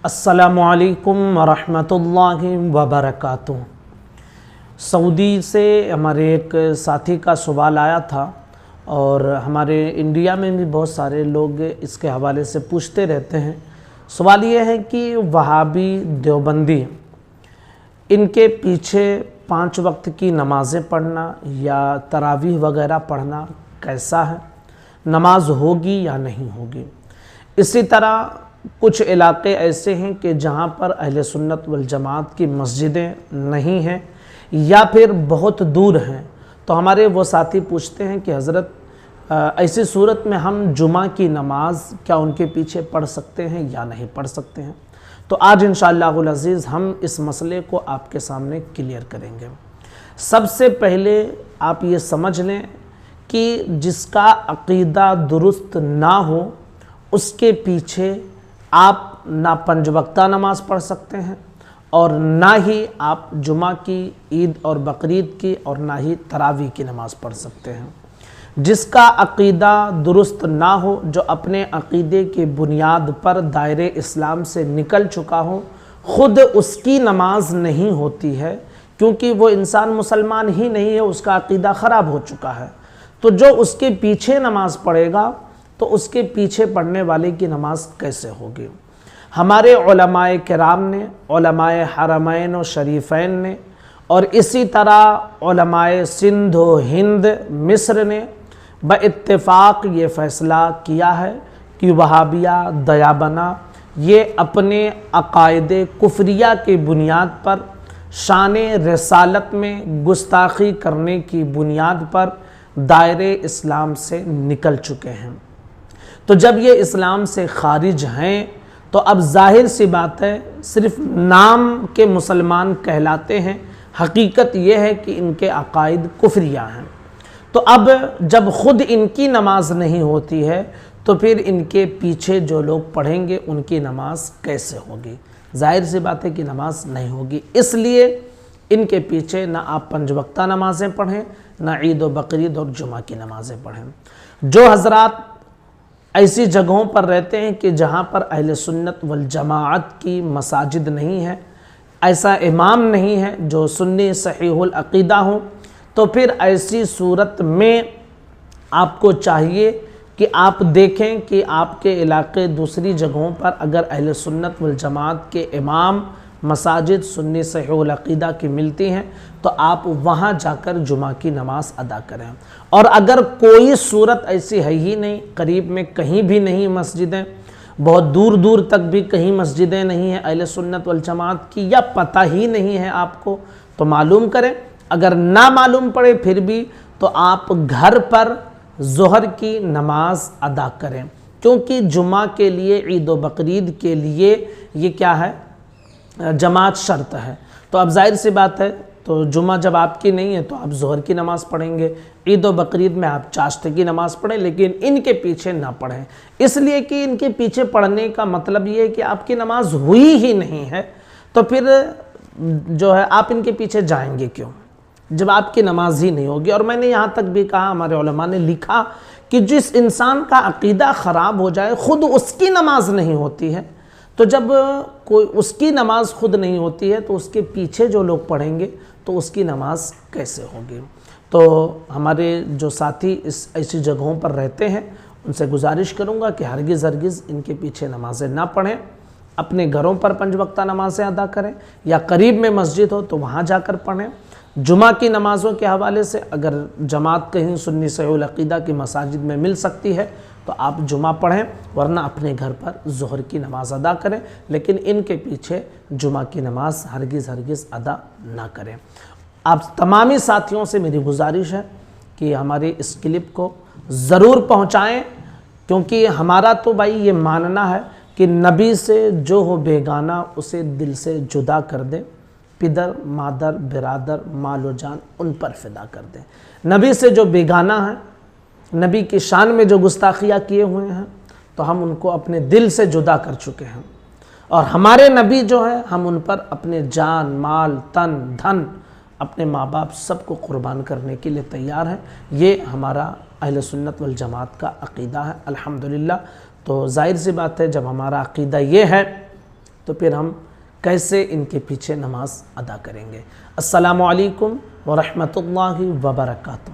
अस्सलामुअलैकुम वरहमतुल्लाहि वबरकातुह। सऊदी से हमारे एक साथी का सवाल आया था और हमारे इंडिया में भी बहुत सारे लोग इसके हवाले से पूछते रहते हैं। सवाल ये है कि वहाबी देवबंदी इनके पीछे 5 वक्त की नमाज़ें पढ़ना या तरावीह वगैरह पढ़ना कैसा है, नमाज होगी या नहीं होगी। इसी तरह कुछ इलाके ऐसे हैं कि जहाँ पर अहले सुन्नत वल जमात की मस्जिदें नहीं हैं या फिर बहुत दूर हैं, तो हमारे वो साथी पूछते हैं कि हज़रत ऐसी सूरत में हम जुमा की नमाज क्या उनके पीछे पढ़ सकते हैं या नहीं पढ़ सकते हैं। तो आज इंशाअल्लाहुल अज़ीज़ हम इस मसले को आपके सामने क्लियर करेंगे। सबसे पहले आप ये समझ लें कि जिसका अक़ीदा दुरुस्त ना हो उसके पीछे आप ना 5 वक्ता नमाज पढ़ सकते हैं और ना ही आप जुमा की, ईद और बकरीद की और ना ही तरावी की नमाज़ पढ़ सकते हैं। जिसका अक़ीदा दुरुस्त ना हो, जो अपने अक़ीदे की बुनियाद पर दायरे इस्लाम से निकल चुका हो, ख़ुद उसकी नमाज नहीं होती है, क्योंकि वो इंसान मुसलमान ही नहीं है, उसका अक़ीदा ख़राब हो चुका है। तो जो उसके पीछे नमाज पढ़ेगा तो उसके पीछे पढ़ने वाले की नमाज कैसे होगी। हमारे उलमाए किराम ने, उलमाए हरमैन और शरीफैन ने और इसी तरह उलमाए सिंध व हिंद मिस्र ने बइत्तिफ़ाक़ ये फ़ैसला किया है कि वहाबिया दयाबना ये अपने अक़ाइदे कुफ्रिया की बुनियाद पर, शाने रिसालत में गुस्ताखी करने की बुनियाद पर दायरे इस्लाम से निकल चुके हैं। तो जब ये इस्लाम से खारिज हैं तो अब ज़ाहिर सी बात है, सिर्फ नाम के मुसलमान कहलाते हैं, हकीकत ये है कि इनके अक़ाइद कुफ्रिया हैं। तो अब जब ख़ुद इनकी नमाज नहीं होती है तो फिर इनके पीछे जो लोग पढ़ेंगे उनकी नमाज कैसे होगी। ज़ाहिर सी बात है कि नमाज नहीं होगी। इसलिए इनके पीछे ना आप 5 वक्ता नमाज़ें पढ़ें, ना ईद व बकरीद और जुमा की नमाज़ें पढ़ें। जो हज़रात ऐसी जगहों पर रहते हैं कि जहाँ पर अहले सुन्नत वल जमाअत की मसाजिद नहीं है, ऐसा इमाम नहीं है जो सुन्नी सहीहुल अक़ीदा हो, तो फिर ऐसी सूरत में आपको चाहिए कि आप देखें कि आपके इलाके दूसरी जगहों पर अगर अहले सुन्नत वल जमाअत के इमाम मसाजिद सुन्नी सहीहुल अक़ीदा की मिलती हैं तो आप वहाँ जाकर जुमा की नमाज अदा करें। और अगर कोई सूरत ऐसी है ही नहीं, करीब में कहीं भी नहीं मस्जिदें, बहुत दूर दूर तक भी कहीं मस्जिदें नहीं हैं अहले सुन्नत वल जमाअत की, या पता ही नहीं है आपको, तो मालूम करें। अगर ना मालूम पड़े फिर भी तो आप घर पर ज़ोहर की नमाज अदा करें, क्योंकि जुमा के लिए, ईद व बकरीद के लिए ये क्या है, जमात शर्त है। तो अब जाहिर सी बात है, तो जुमा जब आपकी नहीं है तो आप ज़ोहर की नमाज़ पढ़ेंगे, ईद व बकरीद में आप चाश्ते की नमाज़ पढ़ें, लेकिन इनके पीछे ना पढ़ें। इसलिए कि इनके पीछे पढ़ने का मतलब ये है कि आपकी नमाज हुई ही नहीं है, तो फिर जो है आप इनके पीछे जाएंगे क्यों, जब आपकी नमाज ही नहीं होगी। और मैंने यहाँ तक भी कहा, हमारे उलमा ने लिखा कि जिस इंसान का अक़ीदा ख़राब हो जाए, ख़ुद उसकी नमाज नहीं होती है, तो जब कोई उसकी नमाज खुद नहीं होती है तो उसके पीछे जो लोग पढ़ेंगे तो उसकी नमाज कैसे होगी। तो हमारे जो साथी इस ऐसी जगहों पर रहते हैं उनसे गुजारिश करूंगा कि हरगिज़ इनके पीछे नमाज़ें ना पढ़ें, अपने घरों पर 5 वक्ता नमाज़ें अदा करें, या करीब में मस्जिद हो तो वहाँ जाकर पढ़ें। जुमा की नमाज़ों के हवाले से अगर जमात कहीं सुन्नी सहीहुल अक़ीदा की मसाजिद में मिल सकती है तो आप जुमा पढ़ें, वरना अपने घर पर ज़ोहर की नमाज़ अदा करें, लेकिन इनके पीछे जुमा की नमाज़ हरगिज़ अदा ना करें। आप तमामी साथियों से मेरी गुजारिश है कि हमारी इस क्लिप को ज़रूर पहुँचाएँ, क्योंकि हमारा तो भाई ये मानना है कि नबी से जो हो बेगाना उसे दिल से जुदा कर दे, पिदर मादर बिरादर मालो जान उन पर फ़िदा कर दे। नबी से जो बेगाना है, नबी की शान में जो गुस्ताखियाँ किए हुए हैं, तो हम उनको अपने दिल से जुदा कर चुके हैं। और हमारे नबी जो है, हम उन पर अपने जान माल तन धन, अपने माँ बाप सबको कुर्बान करने के लिए तैयार हैं। ये हमारा अहले सुन्नत वल जमात का अक़ीदा है अल्हम्दुलिल्लाह। तो ज़ाहिर सी बात है, जब हमारा अक़ीदा ये है تو پھر ہم کیسے ان کے پیچھے نماز ادا کریں گے؟ السلام علیکم ورحمۃ اللہ وبرکاتہ۔